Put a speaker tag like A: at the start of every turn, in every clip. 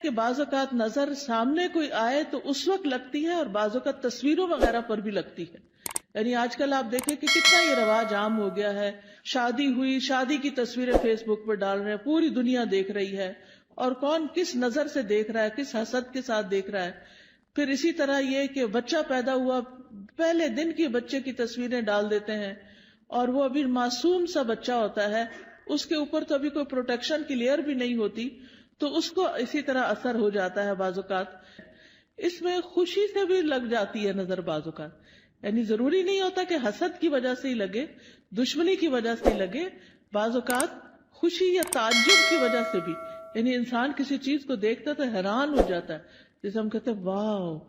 A: کہ بعض اوقات نظر سامنے کوئی آئے تو اس وقت لگتی ہے، اور بعض اوقات تصویروں وغیرہ پر بھی لگتی ہے. یعنی آج کل آپ دیکھیں کہ کتنا یہ رواج عام ہو گیا ہے، شادی ہوئی، شادی کی تصویریں فیس بک پر ڈال رہے ہیں، پوری دنیا دیکھ رہی ہے، اور کون کس نظر سے دیکھ رہا ہے، کس حسد کے ساتھ دیکھ رہا ہے. پھر اسی طرح یہ کہ بچہ پیدا ہوا، پہلے دن کی بچے کی تصویریں ڈال دیتے ہیں، اور وہ ابھی معصوم سا بچہ ہوتا ہے، اس کے اوپر تو ابھی کوئی پروٹیکشن کی لیئر بھی نہیں ہوتی، تو اس کو اسی طرح اثر ہو جاتا ہے. بعض اوقات اس میں خوشی سے بھی لگ جاتی ہے نظر، بعض اوقات یعنی ضروری نہیں ہوتا کہ حسد کی وجہ سے ہی لگے، دشمنی کی وجہ سے ہی لگے، بعض اوقات خوشی یا تعجب کی وجہ سے بھی. یعنی انسان کسی چیز کو دیکھتا تو حیران ہو جاتا ہے، جیسے ہم کہتے ہیں واو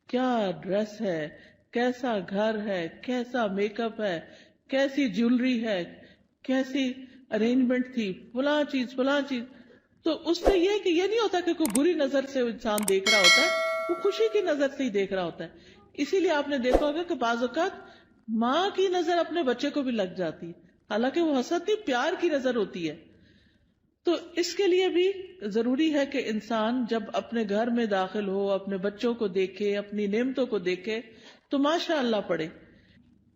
A: کیا ڈریس ہے، کیسا گھر ہے، کیسا میک اپ ہے، کیسی جیولری ہے، کیسی ارینجمنٹ تھی، فلاں چیز فلاں چیز. تو اس سے یہ کہ یہ نہیں ہوتا کہ کوئی بری نظر سے انسان دیکھ رہا ہوتا ہے، وہ خوشی کی نظر سے ہی دیکھ رہا ہوتا ہے. اسی لیے آپ نے دیکھا ہوگا کہ بعض اوقات ماں کی نظر اپنے بچے کو بھی لگ جاتی ہے، حالانکہ وہ حسد نہیں، پیار کی نظر ہوتی ہے. تو اس کے لیے بھی ضروری ہے کہ انسان جب اپنے گھر میں داخل ہو، اپنے بچوں کو دیکھے، اپنی نعمتوں کو دیکھے تو ماشاء اللہ پڑھے.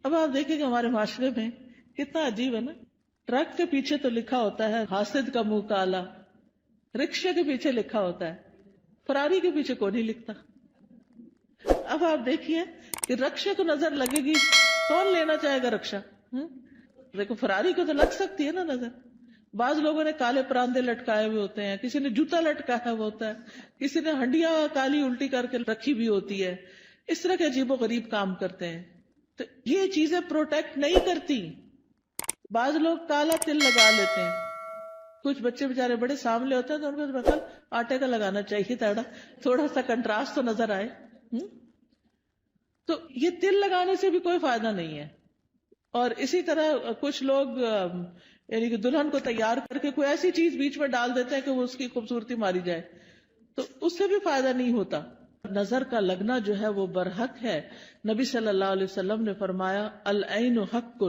A: اب آپ دیکھیں کہ ہمارے معاشرے میں کتنا عجیب ہے نا، ٹرک کے پیچھے تو لکھا ہوتا ہے حاسد کا منہ کالا، رکشے کے پیچھے لکھا ہوتا ہے، فراری کے پیچھے کوئی نہیں لکھتا. اب آپ دیکھیے کہ رکشے کو نظر لگے گی، کون لینا چاہے گا رکشا؟ دیکھو فراری کو تو لگ سکتی ہے نا نظر. بعض لوگوں نے کالے پراندے لٹکائے ہوئے ہوتے ہیں، کسی نے جوتا لٹکایا ہوا ہوتا ہے، کسی نے ہنڈیاں کالی الٹی کر کے رکھی بھی ہوتی ہے. اس طرح کے عجیب و غریب کام کرتے ہیں. تو یہ چیزیں پروٹیکٹ نہیں کرتی. بعض لوگ کالا تل لگا لیتے ہیں، کچھ بچے بےچارے بڑے سامنے ہوتے ہیں تو ان کو بخل آٹے کا لگانا چاہیے تھوڑا سا کنٹراسٹ تو نظر آئے. تو یہ تل لگانے سے بھی کوئی فائدہ نہیں ہے. اور اسی طرح کچھ لوگ یعنی کہ دلہن کو تیار کر کے کوئی ایسی چیز بیچ میں ڈال دیتے ہیں کہ وہ اس کی خوبصورتی ماری جائے، تو اس سے بھی فائدہ نہیں ہوتا. نظر کا لگنا جو ہے وہ برحق ہے. نبی صلی اللہ علیہ وسلم نے فرمایا العین حق،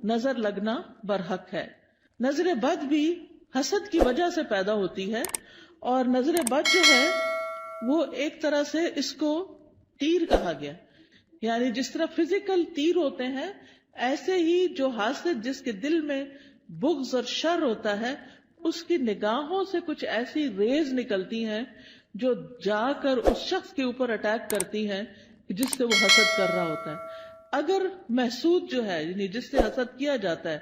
A: نظر لگنا برحق ہے. نظر بد بھی حسد کی وجہ سے پیدا ہوتی ہے، اور نظر بد جو ہے وہ ایک طرح سے اس کو تیر کہا گیا. یعنی جس طرح فزیکل تیر ہوتے ہیں، ایسے ہی جو حاسد جس کے دل میں بغض اور شر ہوتا ہے، اس کی نگاہوں سے کچھ ایسی ریز نکلتی ہیں جو جا کر اس شخص کے اوپر اٹیک کرتی ہیں جس سے وہ حسد کر رہا ہوتا ہے. اگر محسود جو ہے یعنی جس سے حسد کیا جاتا ہے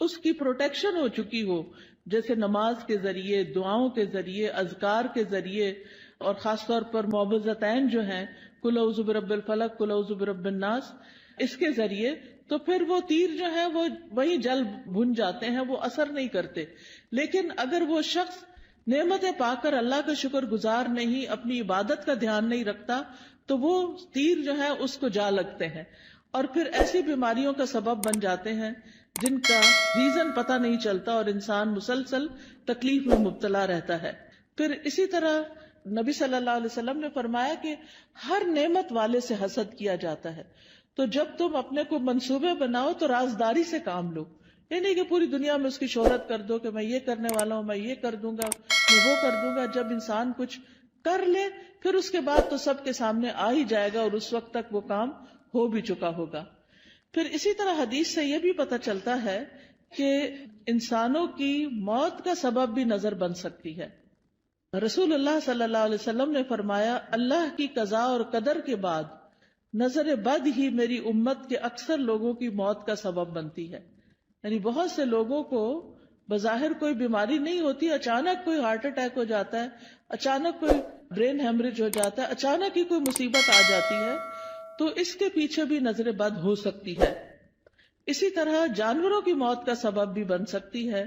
A: اس کی پروٹیکشن ہو چکی ہو، جیسے نماز کے ذریعے، دعاؤں کے ذریعے، اذکار کے ذریعے، اور خاص طور پر معوذتین جو ہیں قل اعوذ برب الفلق، قل اعوذ برب الناس، اس کے ذریعے، تو پھر وہ تیر جو ہے وہ وہیں جل بھن جاتے ہیں، وہ اثر نہیں کرتے. لیکن اگر وہ شخص نعمتیں پا کر اللہ کا شکر گزار نہیں، اپنی عبادت کا دھیان نہیں رکھتا، تو وہ تیر جو ہے اس کو جا لگتے ہیں، اور پھر ایسی بیماریوں کا سبب بن جاتے ہیں جن کا ریزن پتہ نہیں چلتا، اور انسان مسلسل تکلیف میں مبتلا رہتا ہے. پھر اسی طرح نبی صلی اللہ علیہ وسلم نے فرمایا کہ ہر نعمت والے سے حسد کیا جاتا ہے. تو جب تم اپنے کو منصوبے بناؤ تو رازداری سے کام لو. یہ نہیں کہ پوری دنیا میں اس کی شہرت کر دو کہ میں یہ کرنے والا ہوں، میں یہ کر دوں گا، میں وہ کر دوں گا. جب انسان کچھ کر لے پھر اس کے بعد تو سب کے سامنے آ ہی جائے گا، اور اس وقت تک وہ کام ہو بھی چکا ہوگا. پھر اسی طرح حدیث سے یہ بھی پتہ چلتا ہے کہ انسانوں کی موت کا سبب بھی نظر بن سکتی ہے. رسول اللہ صلی اللہ علیہ وسلم نے فرمایا اللہ کی قضاء اور قدر کے بعد نظر بد ہی میری امت کے اکثر لوگوں کی موت کا سبب بنتی ہے. یعنی بہت سے لوگوں کو بظاہر کوئی بیماری نہیں ہوتی، اچانک کوئی ہارٹ اٹیک ہو جاتا ہے، اچانک کوئی برین ہیمریج ہو جاتا ہے، اچانک ہی کوئی مصیبت آ جاتی ہے، تو اس کے پیچھے بھی نظر بد ہو سکتی ہے. اسی طرح جانوروں کی موت کا سبب بھی بن سکتی ہے.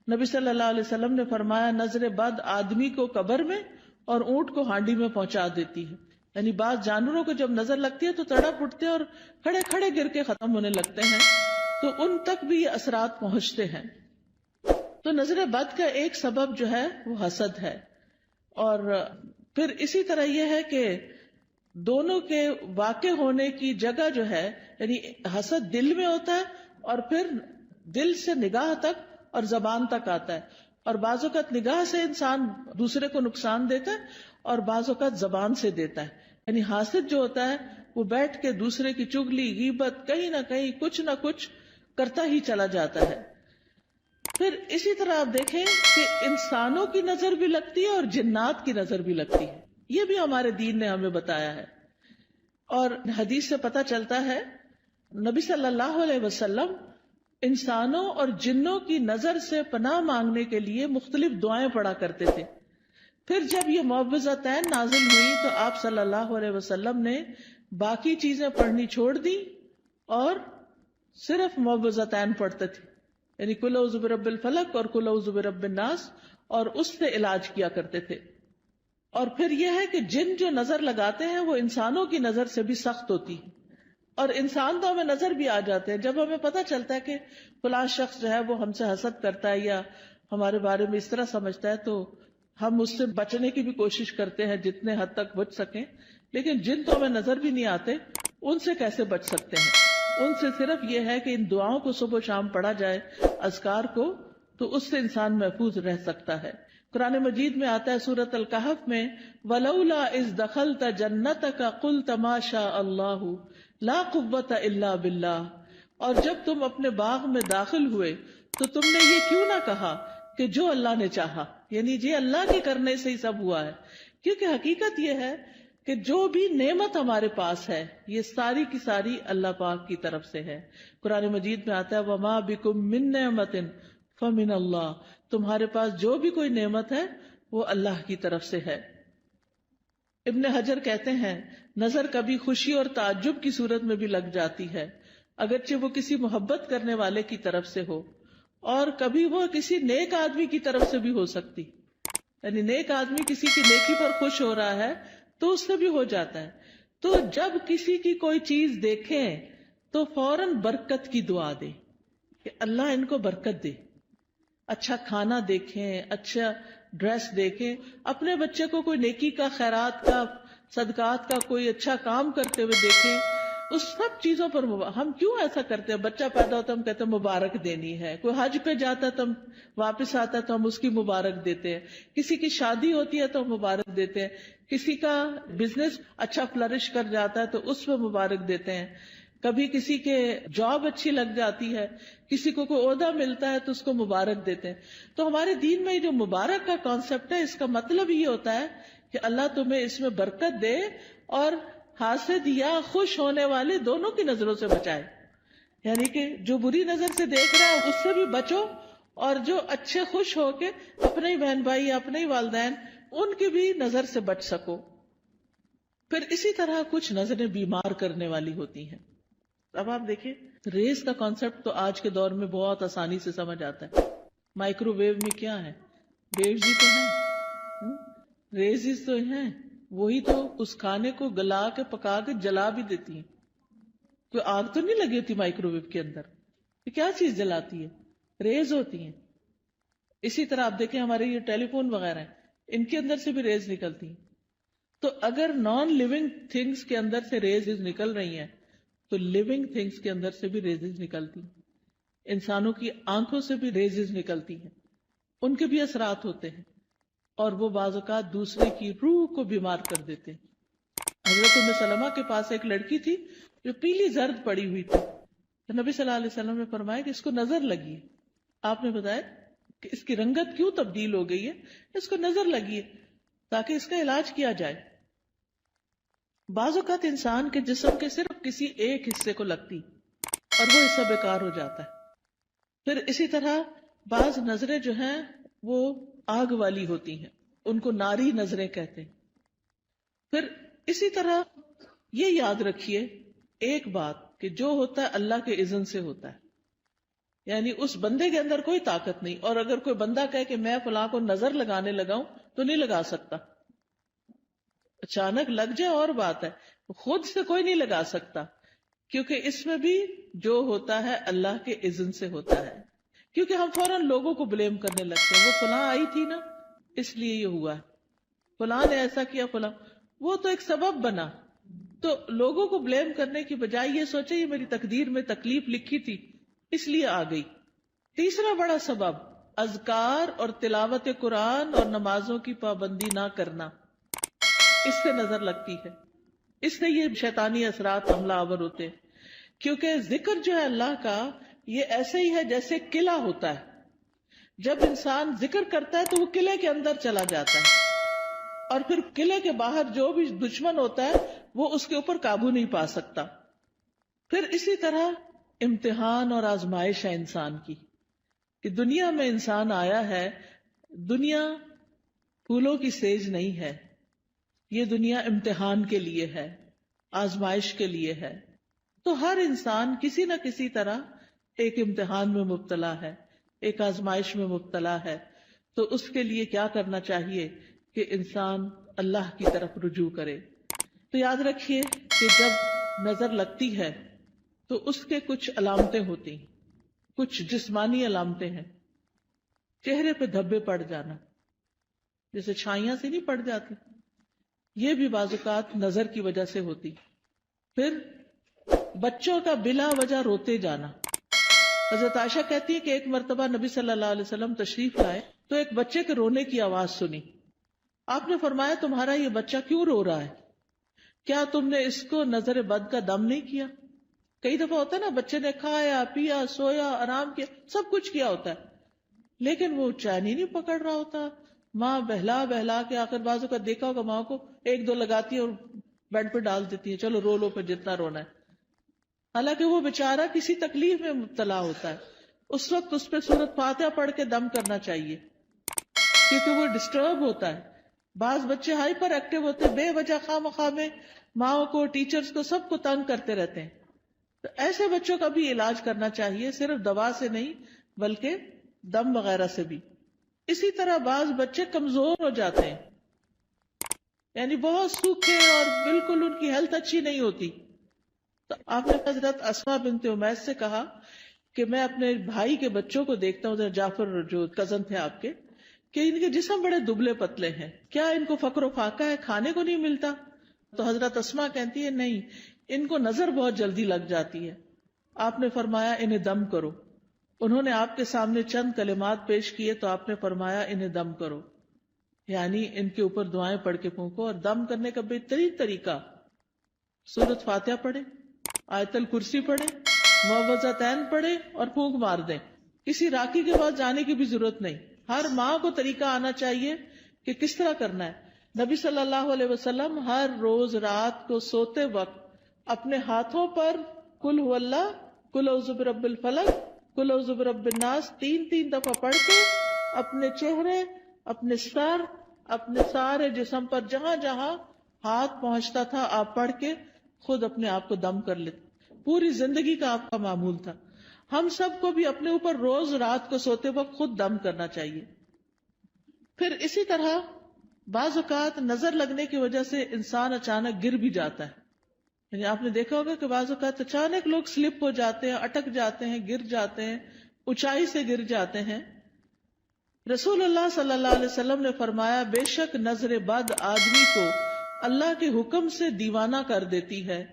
A: نبی صلی اللہ علیہ وسلم نے فرمایا نظر بد آدمی کو قبر میں اور اونٹ کو ہانڈی میں پہنچا دیتی ہے. یعنی بعض جانوروں کو جب نظر لگتی ہے تو تڑپ اٹھتے ہیں اور کھڑے کھڑے گر کے ختم ہونے لگتے ہیں، تو ان تک بھی یہ اثرات پہنچتے ہیں. تو نظر بد کا ایک سبب جو ہے وہ حسد ہے. اور پھر اسی طرح یہ ہے کہ دونوں کے واقع ہونے کی جگہ جو ہے، یعنی حسد دل میں ہوتا ہے اور پھر دل سے نگاہ تک اور زبان تک آتا ہے. اور بعض اوقات نگاہ سے انسان دوسرے کو نقصان دیتا ہے اور بعض اوقات زبان سے دیتا ہے. یعنی حاسد جو ہوتا ہے وہ بیٹھ کے دوسرے کی چگلی غیبت کہیں نہ کہیں کچھ نہ کچھ کرتا ہی چلا جاتا ہے. پھر اسی طرح آپ دیکھیں کہ انسانوں کی نظر بھی لگتی ہے اور جنات کی نظر بھی لگتی ہے. یہ بھی ہمارے دین نے ہمیں بتایا ہے. اور حدیث سے پتہ چلتا ہے نبی صلی اللہ علیہ وسلم انسانوں اور جنوں کی نظر سے پناہ مانگنے کے لیے مختلف دعائیں پڑھا کرتے تھے. پھر جب یہ معوذتین نازل ہوئی تو آپ صلی اللہ علیہ وسلم نے باقی چیزیں پڑھنی چھوڑ دی اور صرف معوذتین پڑھتے تھے. یعنی قل اعوذ برب الفلق اور قل اعوذ برب الناس، اور اس سے علاج کیا کرتے تھے. اور پھر یہ ہے کہ جن جو نظر لگاتے ہیں وہ انسانوں کی نظر سے بھی سخت ہوتی ہے. اور انسان تو ہمیں نظر بھی آ جاتے ہیں جب ہمیں پتہ چلتا ہے کہ فلاں شخص جو ہے وہ ہم سے حسد کرتا ہے یا ہمارے بارے میں اس طرح سمجھتا ہے، تو ہم اس سے بچنے کی بھی کوشش کرتے ہیں جتنے حد تک بچ سکیں. لیکن جن تو ہمیں نظر بھی نہیں آتے ان سے کیسے بچ سکتے ہیں؟ ان سے صرف یہ ہے کہ ان دعاؤں کو صبح و شام پڑھا جائے، اذکار کو، تو اس سے انسان محفوظ رہ سکتا ہے. قرآن مجید میں آتا ہے سورۃ الکہف میں وَلَوْلَا إِذْ دَخَلْتَ جَنَّتَكَ قُلْتَ مَا شَاءَ اللَّهُ لَا قُوَّةَ إِلَّا بِاللَّهِ. اور جب تم اپنے باغ میں داخل ہوئے تو تم نے یہ کیوں نہ کہا کہ جو اللہ نے چاہا، یعنی جی اللہ کے کرنے سے ہی سب ہوا ہے. کیونکہ حقیقت یہ ہے کہ جو بھی نعمت ہمارے پاس ہے یہ ساری کی ساری اللہ پاک کی طرف سے ہے. قرآن مجید میں آتا ہے وَمَا بِكُم مِّن نِّعْمَةٍ فَمِنَ اللَّهِ. تمہارے پاس جو بھی کوئی نعمت ہے وہ اللہ کی طرف سے ہے. ابن حجر کہتے ہیں نظر کبھی خوشی اور تعجب کی صورت میں بھی لگ جاتی ہے، اگرچہ وہ کسی محبت کرنے والے کی طرف سے ہو، اور کبھی وہ کسی نیک آدمی کی طرف سے بھی ہو سکتی. یعنی نیک آدمی کسی کی نیکی پر خوش ہو رہا ہے تو اس سے بھی ہو جاتا ہے. تو جب کسی کی کوئی چیز دیکھیں تو فوراً برکت کی دعا دے کہ اللہ ان کو برکت دے. اچھا کھانا دیکھیں، اچھا ڈریس دیکھیں، اپنے بچے کو کوئی نیکی کا، خیرات کا، صدقات کا کوئی اچھا کام کرتے ہوئے دیکھیں. اس سب چیزوں پر ہم کیوں ایسا کرتے ہیں؟ بچہ پیدا ہوتا ہے ہم کہتے ہیں مبارک دینی ہے، کوئی حج پہ جاتا ہے تو ہم واپس آتا ہے تو ہم اس کی مبارک دیتے ہیں، کسی کی شادی ہوتی ہے تو ہم مبارک دیتے ہیں، کسی کا بزنس اچھا فلرش کر جاتا ہے تو اس پہ مبارک دیتے ہیں، کبھی کسی کے جاب اچھی لگ جاتی ہے، کسی کو کوئی عہدہ ملتا ہے تو اس کو مبارک دیتے ہیں. تو ہمارے دین میں جو مبارک کا کانسیپٹ ہے اس کا مطلب یہ ہوتا ہے کہ اللہ تمہیں اس میں برکت دے اور حاسد یا خوش ہونے والے دونوں کی نظروں سے بچائے. یعنی کہ جو بری نظر سے دیکھ رہا ہے اس سے بھی بچو، اور جو اچھے خوش ہو کے اپنے ہی بہن بھائی یا اپنے ہی والدین ان کی بھی نظر سے بچ سکو. پھر اسی طرح کچھ نظریں بیمار کرنے والی ہوتی ہیں. اب آپ دیکھیں ریز کا کانسیپٹ تو آج کے دور میں بہت آسانی سے سمجھ آتا ہے. مائکرو ویو میں کیا ہے؟ ویوز ہی تو ہیں، ریز تو ہیں، وہی تو اس کھانے کو گلا کے پکا کے جلا بھی دیتی ہیں. کوئی آگ تو نہیں لگی ہوتی مائکرو ویو کے اندر، یہ کیا چیز جلاتی ہے؟ ریز ہوتی ہیں. اسی طرح آپ دیکھیں ہمارے یہ ٹیلی فون وغیرہ ہیں، ان کے اندر سے بھی ریز نکلتی ہیں. تو اگر نان لیونگ تھنگس کے اندر سے ریز نکل رہی ہیں تو لیونگ تھنگس کے اندر سے بھی ریزز نکلتی ہیں. انسانوں کی آنکھوں سے بھی ریزز نکلتی ہیں، ان کے بھی اثرات ہوتے ہیں، اور وہ بعض اوقات دوسرے کی روح کو بیمار کر دیتے ہیں. حضرت ام سلمہ کے پاس ایک لڑکی تھی جو پیلی زرد پڑی ہوئی تھی، تو نبی صلی اللہ علیہ وسلم نے فرمایا کہ اس کو نظر لگی ہے. آپ نے بتایا کہ اس کی رنگت کیوں تبدیل ہو گئی ہے؟ اس کو نظر لگی ہے تاکہ اس کا علاج کیا جائے. بعض اوقات انسان کے جسم کے صرف کسی ایک حصے کو لگتی اور وہ حصہ بیکار ہو جاتا ہے. پھر اسی طرح بعض نظریں جو ہیں وہ آگ والی ہوتی ہیں، ان کو ناری نظریں کہتے ہیں. پھر اسی طرح یہ یاد رکھیے ایک بات کہ جو ہوتا ہے اللہ کے اذن سے ہوتا ہے، یعنی اس بندے کے اندر کوئی طاقت نہیں. اور اگر کوئی بندہ کہے کہ میں فلاں کو نظر لگانے لگاؤں تو نہیں لگا سکتا. اچانک لگ جائے اور بات ہے، خود سے کوئی نہیں لگا سکتا، کیونکہ اس میں بھی جو ہوتا ہے اللہ کے اذن سے ہوتا ہے. کیونکہ ہم فوراً لوگوں کو بلیم کرنے لگتے ہیں، وہ فلاں آئی تھی نا اس لیے یہ ہوا ہے، فلاں نے ایسا کیا، فلاں، وہ تو ایک سبب بنا. تو لوگوں کو بلیم کرنے کی بجائے یہ سوچے یہ میری تقدیر میں تکلیف لکھی تھی اس لیے آ گئی. تیسرا بڑا سبب اذکار اور تلاوت قرآن اور نمازوں کی پابندی نہ کرنا، اس سے نظر لگتی ہے، اس سے یہ شیطانی اثرات حملہ آور ہوتے ہیں. کیونکہ ذکر جو ہے اللہ کا، یہ ایسے ہی ہے جیسے قلعہ ہوتا ہے. جب انسان ذکر کرتا ہے تو وہ قلعے کے اندر چلا جاتا ہے، اور پھر قلعے کے باہر جو بھی دشمن ہوتا ہے وہ اس کے اوپر قابو نہیں پا سکتا. پھر اسی طرح امتحان اور آزمائش ہے انسان کی، کہ دنیا میں انسان آیا ہے. دنیا پھولوں کی سیج نہیں ہے، یہ دنیا امتحان کے لیے ہے، آزمائش کے لیے ہے. تو ہر انسان کسی نہ کسی طرح ایک امتحان میں مبتلا ہے، ایک آزمائش میں مبتلا ہے. تو اس کے لیے کیا کرنا چاہیے کہ انسان اللہ کی طرف رجوع کرے. تو یاد رکھیے کہ جب نظر لگتی ہے تو اس کے کچھ علامتیں ہوتی ہیں، کچھ جسمانی علامتیں ہیں. چہرے پہ دھبے پڑ جانا، جیسے چھائیاں سے نہیں پڑ جاتی، یہ بھی بعض اوقات نظر کی وجہ سے ہوتی. پھر بچوں کا بلا وجہ روتے جانا. حضرت عائشہ کہتی ہے کہ ایک مرتبہ نبی صلی اللہ علیہ وسلم تشریف لائے تو ایک بچے کے رونے کی آواز سنی. آپ نے فرمایا تمہارا یہ بچہ کیوں رو رہا ہے؟ کیا تم نے اس کو نظر بد کا دم نہیں کیا؟ کئی دفعہ ہوتا ہے نا، بچے نے کھایا پیا سویا آرام کیا، سب کچھ کیا ہوتا ہے، لیکن وہ چین ہی نہیں پکڑ رہا ہوتا. ماں بہلا بہلا کے آخر بازو کا دیکھا ہوگا ماں کو ایک دو لگاتی ہے اور بیڈ پہ ڈال دیتی ہے، چلو رو لو پھر جتنا رونا ہے. حالانکہ وہ بیچارہ کسی تکلیف میں مبتلا ہوتا ہے، اس وقت اس پہ سورۃ فاتحہ پڑھ کے دم کرنا چاہیے، کیونکہ وہ ڈسٹرب ہوتا ہے. بعض بچے ہائپر ایکٹیو ہوتے ہیں، بے وجہ خواہ مخواہ میں ماں کو ٹیچرز کو سب کو تنگ کرتے رہتے ہیں. تو ایسے بچوں کا بھی علاج کرنا چاہیے، صرف دوا سے نہیں بلکہ دم وغیرہ سے بھی. اسی طرح بعض بچے کمزور ہو جاتے ہیں، یعنی بہت سوکھے اور بالکل ان کی ہیلتھ اچھی نہیں ہوتی. تو آپ نے حضرت اسماء بنت امیس سے کہا کہ میں اپنے بھائی کے بچوں کو دیکھتا ہوں، حضرت جعفر جو کزن تھے آپ کے، کہ ان کے جسم بڑے دبلے پتلے ہیں، کیا ان کو فقر و فاقہ ہے، کھانے کو نہیں ملتا؟ تو حضرت اسماء کہتی ہے نہیں، ان کو نظر بہت جلدی لگ جاتی ہے. آپ نے فرمایا انہیں دم کرو. انہوں نے آپ کے سامنے چند کلمات پیش کیے تو آپ نے فرمایا انہیں دم کرو، یعنی ان کے اوپر دعائیں پڑھ کے پھونکو. اور دم کرنے کا بہترین طریقہ سورۃ فاتحہ پڑھے، آیت الکرسی پڑھے، معوذتین پڑھے اور پھونک مار دیں. کسی راکی کے پاس جانے کی بھی ضرورت نہیں. ہر ماں کو طریقہ آنا چاہیے کہ کس طرح کرنا ہے. نبی صلی اللہ علیہ وسلم ہر روز رات کو سوتے وقت اپنے ہاتھوں پر قل هو اللہ، قل اعوذ برب الفلق، قل اعوذ برب الناس 3 دفعہ پڑھ کے اپنے چہرے، اپنے سر، اپنے سارے جسم پر جہاں جہاں ہاتھ پہنچتا تھا آپ پڑھ کے خود اپنے آپ کو دم کر لیتے. پوری زندگی کا آپ کا معمول تھا. ہم سب کو بھی اپنے اوپر روز رات کو سوتے وقت خود دم کرنا چاہیے. پھر اسی طرح بعض اوقات نظر لگنے کی وجہ سے انسان اچانک گر بھی جاتا ہے. یعنی آپ نے دیکھا ہوگا کہ بعض اوقات اچانک لوگ سلپ ہو جاتے ہیں، اٹک جاتے ہیں، گر جاتے ہیں، اونچائی سے گر جاتے ہیں. رسول اللہ صلی اللہ علیہ وسلم نے فرمایا بے شک نظر بد آدمی کو اللہ کے حکم سے دیوانہ کر دیتی ہے،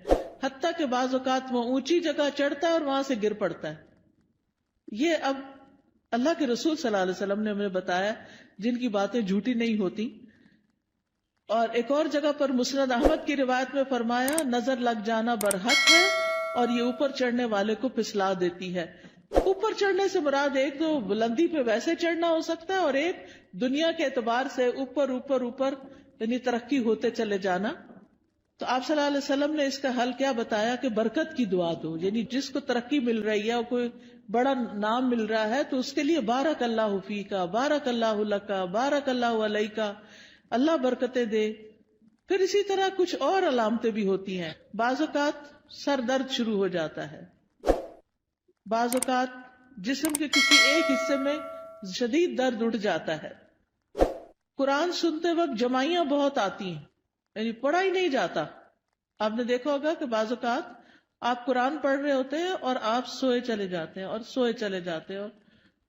A: حتیٰ کہ بعض اوقات وہ اونچی جگہ چڑھتا ہے اور وہاں سے گر پڑتا ہے. یہ اب اللہ کے رسول صلی اللہ علیہ وسلم نے ہمیں بتایا، جن کی باتیں جھوٹی نہیں ہوتی. اور ایک اور جگہ پر مسند احمد کی روایت میں فرمایا نظر لگ جانا برحق ہے اور یہ اوپر چڑھنے والے کو پھسلا دیتی ہے. اوپر چڑھنے سے مراد ایک تو بلندی پہ ویسے چڑھنا ہو سکتا ہے، اور ایک دنیا کے اعتبار سے اوپر اوپر اوپر یعنی ترقی ہوتے چلے جانا. تو آپ صلی اللہ علیہ وسلم نے اس کا حل کیا بتایا کہ برکت کی دعا دو. یعنی جس کو ترقی مل رہی ہے اور کوئی بڑا نام مل رہا ہے تو اس کے لیے بارک اللہ فیکا، بارک اللہ لکا، بارک اللہ علیکا، اللہ برکتیں دے. پھر اسی طرح کچھ اور علامتیں بھی ہوتی ہیں. بعض اوقات سر درد شروع ہو جاتا ہے، بعض اوقات جسم کے کسی ایک حصے میں شدید درد اٹھ جاتا ہے. قرآن سنتے وقت جمائیاں بہت آتی ہیں، یعنی پڑھا ہی نہیں جاتا. آپ نے دیکھا ہوگا کہ بعض اوقات آپ قرآن پڑھ رہے ہوتے ہیں اور آپ سوئے چلے جاتے ہیں اور سوئے چلے جاتے ہیں، اور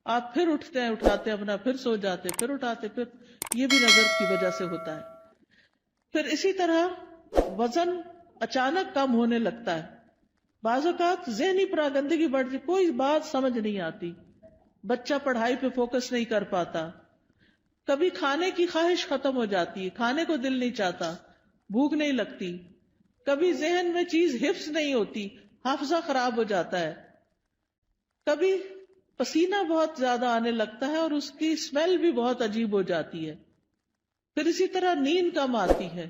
A: آپ پھر اٹھتے ہیں، اٹھاتے ہیں اپنا، پھر سو جاتے، پھر اٹھاتے، پھر یہ بھی نظر کی وجہ سے ہوتا ہے. پھر اسی طرح وزن اچانک کم ہونے لگتا ہے. بعض اوقات ذہنی پراگندگی بڑھ جاتی، کوئی بات سمجھ نہیں آتی، بچہ پڑھائی پہ فوکس نہیں کر پاتا، کبھی کھانے کی خواہش ختم ہو جاتی ہے، کھانے کو دل نہیں چاہتا، بھوک نہیں لگتی، کبھی ذہن میں چیز حفظ نہیں ہوتی، حافظہ خراب ہو جاتا ہے، کبھی پسینہ بہت زیادہ آنے لگتا ہے اور اس کی اسمیل بھی بہت عجیب ہو جاتی ہے، پھر اسی طرح نیند کم آتی ہے،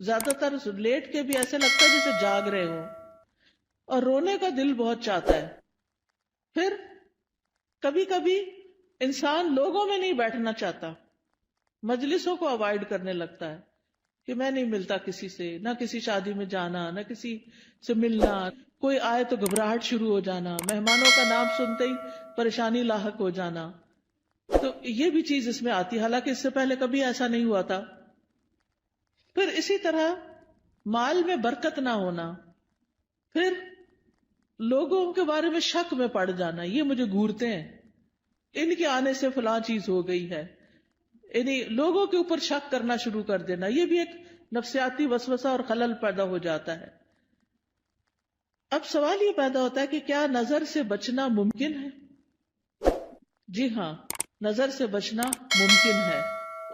A: زیادہ تر لیٹ کے بھی ایسے لگتا ہے جیسے جاگ رہے ہو، اور رونے کا دل بہت چاہتا ہے، پھر کبھی کبھی انسان لوگوں میں نہیں بیٹھنا چاہتا، مجلسوں کو اوائڈ کرنے لگتا ہے کہ میں نہیں ملتا کسی سے، نہ کسی شادی میں جانا، نہ کسی سے ملنا، کوئی آئے تو گھبراہٹ شروع ہو جانا، مہمانوں کا نام سنتے ہی پریشانی لاحق ہو جانا، تو یہ بھی چیز اس میں آتی، حالانکہ اس سے پہلے کبھی ایسا نہیں ہوا تھا۔ پھر اسی طرح مال میں برکت نہ ہونا، پھر لوگوں کے بارے میں شک میں پڑ جانا، یہ مجھے گھورتے ہیں، ان کے آنے سے فلاں چیز ہو گئی ہے، یعنی لوگوں کے اوپر شک کرنا شروع کر دینا، یہ بھی ایک نفسیاتی وسوسہ اور خلل پیدا ہو جاتا ہے۔ اب سوال یہ پیدا ہوتا ہے کہ کیا نظر سے بچنا ممکن ہے؟ جی ہاں، نظر سے بچنا ممکن ہے۔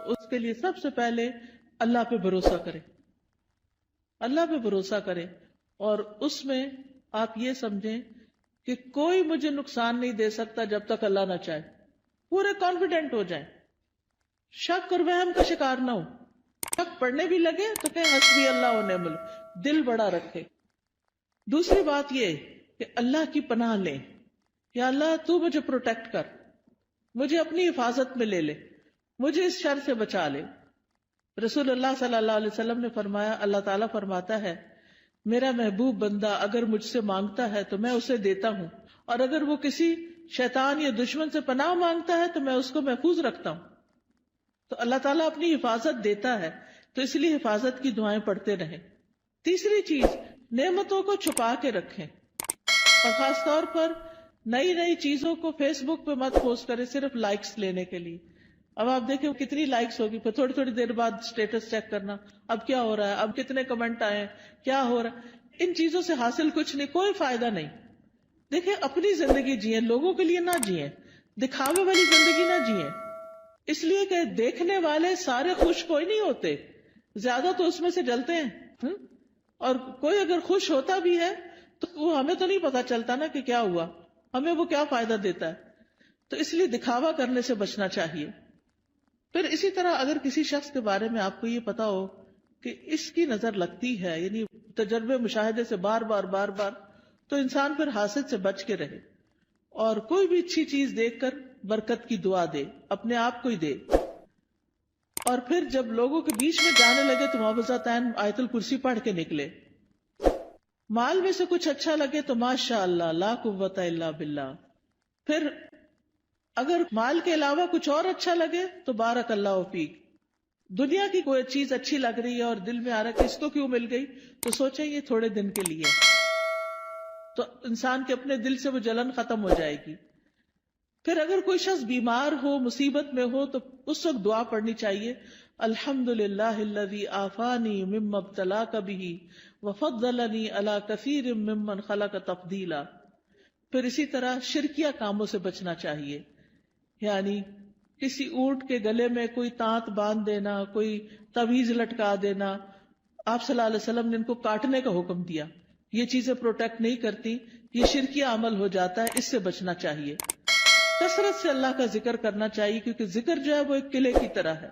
A: اس کے لیے سب سے پہلے اللہ پہ بھروسہ کرے، اللہ پہ بھروسہ کرے، اور اس میں آپ یہ سمجھیں کہ کوئی مجھے نقصان نہیں دے سکتا جب تک اللہ نہ چاہے، پورے کانفیڈنٹ ہو جائیں، شک اور وہم کا شکار نہ ہو، شک پڑنے بھی لگے تو کہیں حسبی اللہ و نعم الوکیل، دل بڑا رکھے۔ دوسری بات یہ کہ اللہ کی پناہ لیں، یا اللہ تو مجھے پروٹیکٹ کر، مجھے اپنی حفاظت میں لے لے، مجھے اس شر سے بچا لے۔ رسول اللہ صلی اللہ علیہ وسلم نے فرمایا، اللہ تعالیٰ فرماتا ہے میرا محبوب بندہ اگر مجھ سے مانگتا ہے تو میں اسے دیتا ہوں، اور اگر وہ کسی شیطان یا دشمن سے پناہ مانگتا ہے تو میں اس کو محفوظ رکھتا ہوں۔ تو اللہ تعالیٰ اپنی حفاظت دیتا ہے، تو اس لیے حفاظت کی دعائیں پڑھتے رہیں۔ تیسری چیز، نعمتوں کو چھپا کے رکھیں، اور خاص طور پر نئی نئی چیزوں کو فیس بک پہ مت پوسٹ کریں صرف لائکس لینے کے لیے۔ اب آپ دیکھیں کتنی لائکس ہوگی، پھر تھوڑی تھوڑی دیر بعد سٹیٹس چیک کرنا، اب کیا ہو رہا ہے، اب کتنے کمنٹ آئے ہیں، کیا ہو رہا ہے۔ ان چیزوں سے حاصل کچھ نہیں، کوئی فائدہ نہیں۔ دیکھیں اپنی زندگی جئیں، لوگوں کے لیے نہ جئیں، دکھاوے والی زندگی نہ جئیں، اس لیے کہ دیکھنے والے سارے خوش کوئی نہیں ہوتے، زیادہ تو اس میں سے جلتے ہیں، اور کوئی اگر خوش ہوتا بھی ہے تو وہ ہمیں تو نہیں پتا چلتا نا کہ کیا ہوا، ہمیں وہ کیا فائدہ دیتا ہے، تو اس لیے دکھاوا کرنے سے بچنا چاہیے۔ پھر اسی طرح اگر کسی شخص کے بارے میں آپ کو یہ پتا ہو کہ اس کی نظر لگتی ہے، یعنی تجربے مشاہدے سے بار بار تو انسان پھر حاسد سے بچ کے رہے، اور کوئی بھی اچھی چیز دیکھ کر برکت کی دعا دے، اپنے آپ کو ہی دے، اور پھر جب لوگوں کے بیچ میں جانے لگے تو معوذتین آیت الکرسی پڑھ کے نکلے۔ مال میں سے کچھ اچھا لگے تو ماشاء اللہ لا قوت الا باللہ، پھر اگر مال کے علاوہ کچھ اور اچھا لگے تو بارک اللہ فیک۔ دنیا کی کوئی چیز اچھی لگ رہی ہے اور دل میں آ رہا ہے کہ اس کو کیوں مل گئی، تو سوچیں یہ تھوڑے دن کے لیے، تو انسان کے اپنے دل سے وہ جلن ختم ہو جائے گی۔ پھر اگر کوئی شخص بیمار ہو، مصیبت میں ہو، تو اس وقت دعا پڑھنی چاہیے، الحمدللہ الذی عافانی مما ابتلاک بہ وفضلنی علی کثیر ممن خلق تفضیلا۔ پھر اسی طرح شرکیہ کاموں سے بچنا چاہیے، یعنی کسی اونٹ کے گلے میں کوئی تانت باندھ دینا، کوئی تعویذ لٹکا دینا، آپ صلی اللہ علیہ وسلم نے ان کو کاٹنے کا حکم دیا، یہ چیزیں پروٹیکٹ نہیں کرتی، یہ شرکیہ عمل ہو جاتا ہے، اس سے بچنا چاہیے۔ کثرت سے اللہ کا ذکر کرنا چاہیے، کیونکہ ذکر جو ہے وہ ایک قلعے کی طرح ہے۔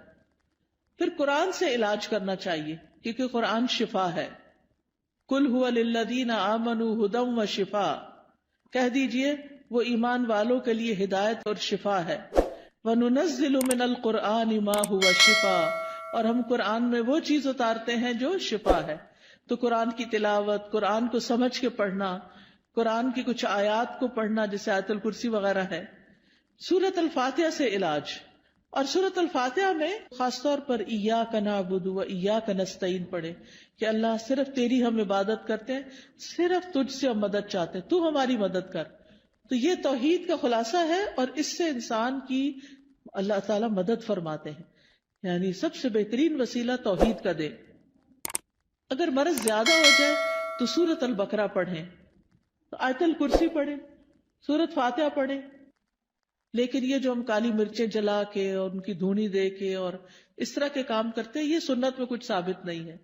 A: پھر قرآن سے علاج کرنا چاہیے، کیونکہ قرآن شفا ہے۔ قل ھو للذین آمنوا ھدی وشفاء، کہہ دیجئے وہ ایمان والوں کے لیے ہدایت اور شفا ہے۔ وَنُنَزِّلُ مِنَ الْقُرْآنِ مَا هُوَ شِفَاء، اور ہم قرآن میں وہ چیز اتارتے ہیں جو شفا ہے۔ تو قرآن کی تلاوت، قرآن کو سمجھ کے پڑھنا، قرآن کی کچھ آیات کو پڑھنا جیسے آیت الکرسی وغیرہ ہے۔ سورۃ الفاتحہ سے علاج، اور سورۃ الفاتحہ میں خاص طور پر ایاک نعبد و ایاک نستعین پڑھے کہ اللہ صرف تیری ہم عبادت کرتے ہیں، صرف تجھ سے ہم مدد چاہتے ہیں، تو ہماری مدد کر۔ تو یہ توحید کا خلاصہ ہے، اور اس سے انسان کی اللہ تعالیٰ مدد فرماتے ہیں، یعنی سب سے بہترین وسیلہ توحید کا دے۔ اگر مرض زیادہ ہو جائے تو سورۃ البقرہ پڑھیں، تو آیت الکرسی پڑھیں، سورۃ فاتحہ پڑھیں، لیکن یہ جو ہم کالی مرچیں جلا کے اور ان کی دھونی دے کے اور اس طرح کے کام کرتے ہیں، یہ سنت میں کچھ ثابت نہیں ہے.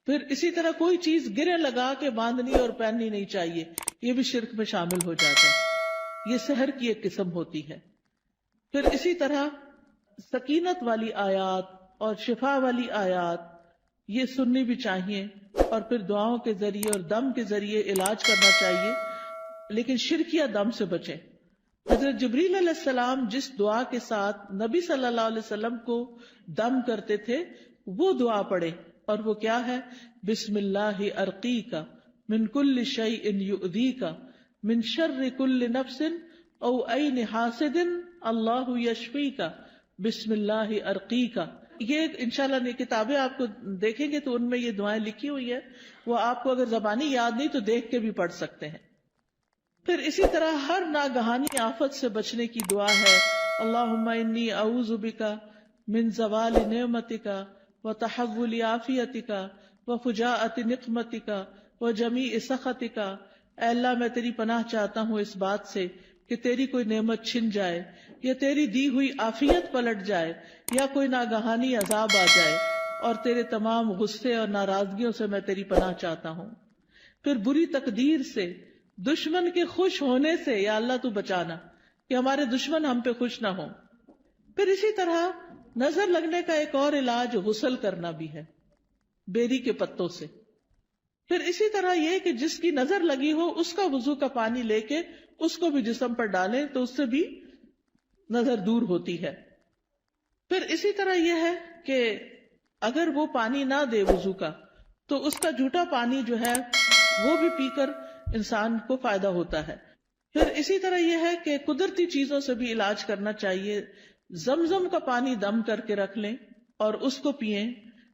A: پھر اسی طرح کوئی چیز گرے لگا کے باندھنی اور پہننی نہیں چاہیے، یہ بھی شرک میں شامل ہو جاتا ہے، یہ سحر کی ایک قسم ہوتی ہے. پھر اسی طرح سکینت والی آیات اور شفا والی آیات یہ سننی بھی چاہیے، اور پھر دعاؤں کے ذریعے اور دم کے ذریعے علاج کرنا چاہیے، لیکن شرکیہ دم سے بچیں. حضرت جبریل علیہ السلام جس دعا کے ساتھ نبی صلی اللہ علیہ وسلم کو دم کرتے تھے وہ دعا پڑھے، اور وہ کیا ہے؟ بسم اللہ ارقیک من کل شیء یؤذیک من شر کل نفس او عین حاسد اللہ یشفیک بسم اللہ ارقیک. یہ انشاءاللہ کتابیں آپ کو دیکھیں گے تو ان میں یہ دعائیں لکھی ہوئی ہیں، وہ آپ کو اگر زبانی یاد نہیں تو دیکھ کے بھی پڑھ سکتے ہیں. پھر اسی طرح ہر ناگہانی آفت سے بچنے کی دعا ہے، اللہم انی اعوذ بک من زوال نعمتک وتحول عافیتک وفجاءۃ نقمتک وجمیع سخطک. اے اللہ میں تیری پناہ چاہتا ہوں اس بات سے کہ تیری کوئی نعمت چھن جائے، یا تیری دی ہوئی عافیت پلٹ جائے، یا کوئی ناگہانی عذاب آ جائے، اور تیرے تمام غصے اور ناراضگیوں سے میں تیری پناہ چاہتا ہوں. پھر بری تقدیر سے، دشمن کے خوش ہونے سے یا اللہ تو بچانا کہ ہمارے دشمن ہم پہ خوش نہ ہوں. پھر اسی طرح نظر لگنے کا ایک اور علاج غسل کرنا بھی ہے بیری کے پتوں سے. پھر اسی طرح یہ کہ جس کی نظر لگی ہو اس کا وضو کا پانی لے کے اس کو بھی جسم پر ڈالیں تو اس سے بھی نظر دور ہوتی ہے. پھر اسی طرح یہ ہے کہ اگر وہ پانی نہ دے وضو کا تو اس کا جھوٹا پانی جو ہے وہ بھی پی کر انسان کو فائدہ ہوتا ہے. پھر اسی طرح یہ ہے کہ قدرتی چیزوں سے بھی علاج کرنا چاہیے. زمزم کا پانی دم کر کے رکھ لیں اور اس کو پئیں.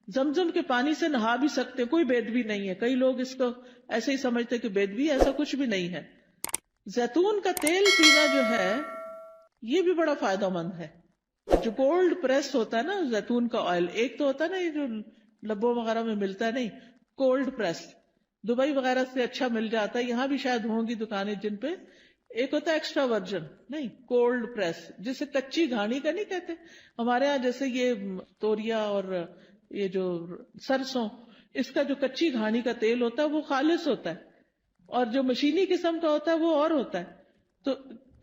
A: زمزم کے پانی سے نہا بھی سکتے، کوئی بیدبی نہیں ہے. کئی لوگ اس کو ایسے ہی سمجھتے کہ بیدبی، ایسا کچھ بھی نہیں ہے. زیتون کا تیل پینا جو ہے یہ بھی بڑا فائدہ مند ہے. جو کولڈ پریس ہوتا ہے نا زیتون کا آئل، ایک تو ہوتا ہے نا یہ جو لبوں وغیرہ میں ملتا ہے، نہیں، کولڈ پریس دبئی وغیرہ سے اچھا مل جاتا ہے، یہاں بھی شاید ہوں گی دکانیں جن پہ. ایک ہوتا ہے ایکسٹرا ورجن، نہیں، کولڈ پریس جسے کچی گھانی کا نہیں کہتے ہمارے ہاں، جیسے یہ توریا اور یہ جو سرسوں، اس کا جو کچی گھانی کا تیل ہوتا ہے وہ خالص ہوتا ہے، اور جو مشینی قسم کا ہوتا ہے وہ اور ہوتا ہے. تو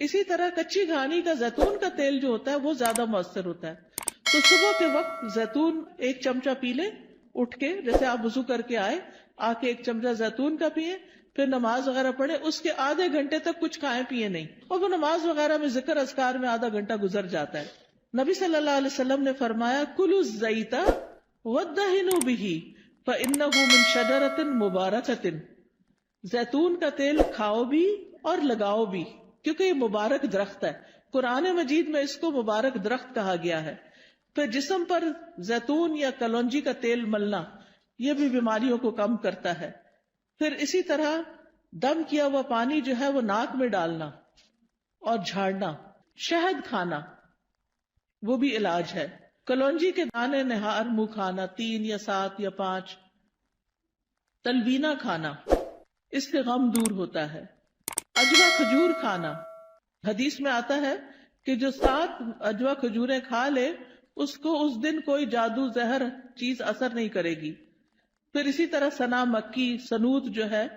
A: اسی طرح کچی گھانی کا زیتون کا تیل جو ہوتا ہے وہ زیادہ مؤثر ہوتا ہے. تو صبح کے وقت زیتون ایک چمچہ پی لیں اٹھ کے، جیسے آپ وضو کر کے آئے، آ کے ایک چمچہ زیتون کا پیئیں، پھر نماز وغیرہ پڑھیں. اس کے آدھے گھنٹے تک کچھ کھائیں پیئیں نہیں، اور وہ نماز وغیرہ میں ذکر اذکار میں آدھا گھنٹہ گزر جاتا ہے. نبی صلی اللہ علیہ وسلم نے فرمایا کلوا الزیت وادہنوا بہ فانہ من شجرۃ مبارکۃ. زیتون کا تیل کھاؤ بھی اور لگاؤ بھی، کیونکہ یہ مبارک درخت ہے. قرآن مجید میں اس کو مبارک درخت کہا گیا ہے. پھر جسم پر زیتون یا کلونجی کا تیل ملنا یہ بھی بیماریوں کو کم کرتا ہے. پھر اسی طرح دم کیا ہوا پانی جو ہے وہ ناک میں ڈالنا اور جھاڑنا. شہد کھانا وہ بھی علاج ہے. کلونجی کے دانے نہار منہ کھانا 3 یا 7 یا 5. تلبینہ کھانا، اس سے غم دور ہوتا ہے. اجوا کھجور کھانا، حدیث میں آتا ہے کہ جو 7 اجوا کھجوریں کھا لے اس کو اس دن کوئی جادو زہر چیز اثر نہیں کرے گی. پھر اسی طرح سنا مکی، سنوت جو ہے،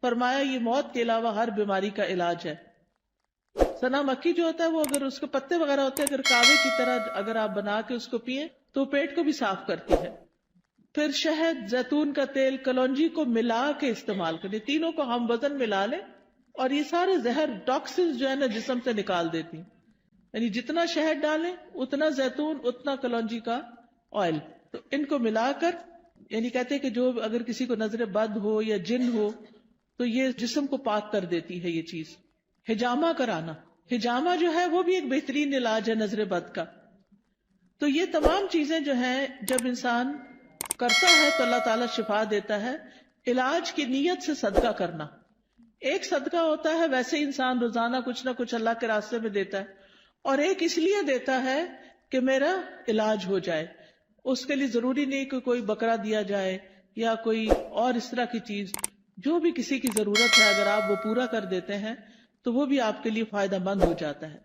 A: فرمایا یہ موت کے علاوہ ہر بیماری کا علاج ہے. سنا مکی جو ہوتا ہے وہ اگر اس کے پتے وغیرہ ہوتے ہیں، اگر کاوے کی طرح اگر آپ بنا کے اس کو پیئیں تو پیٹ کو بھی صاف کرتی ہے. پھر شہد، زیتون کا تیل، کلونجی کو ملا کے استعمال کریں. تینوں کو ہم وزن ملا لیں اور یہ سارے زہر ٹاکسنز جو ہے نا جسم سے نکال دیتی ہیں. یعنی جتنا شہد ڈالیں اتنا زیتون، اتنا کلونجی کا آئل، تو ان کو ملا کر، یعنی کہتے ہیں کہ جو اگر کسی کو نظر بد ہو یا جن ہو تو یہ جسم کو پاک کر دیتی ہے یہ چیز. حجامہ کرانا، حجامہ جو ہے وہ بھی ایک بہترین علاج ہے نظر بد کا. تو یہ تمام چیزیں جو ہیں جب انسان کرتا ہے تو اللہ تعالیٰ شفا دیتا ہے. علاج کی نیت سے صدقہ کرنا، ایک صدقہ ہوتا ہے ویسے انسان روزانہ کچھ نہ کچھ اللہ کے راستے میں دیتا ہے، اور ایک اس لیے دیتا ہے کہ میرا علاج ہو جائے. اس کے لیے ضروری نہیں کہ کوئی بکرا دیا جائے یا کوئی اور اس طرح کی چیز. جو بھی کسی کی ضرورت ہے اگر آپ وہ پورا کر دیتے ہیں تو وہ بھی آپ کے لیے فائدہ مند ہو جاتا ہے.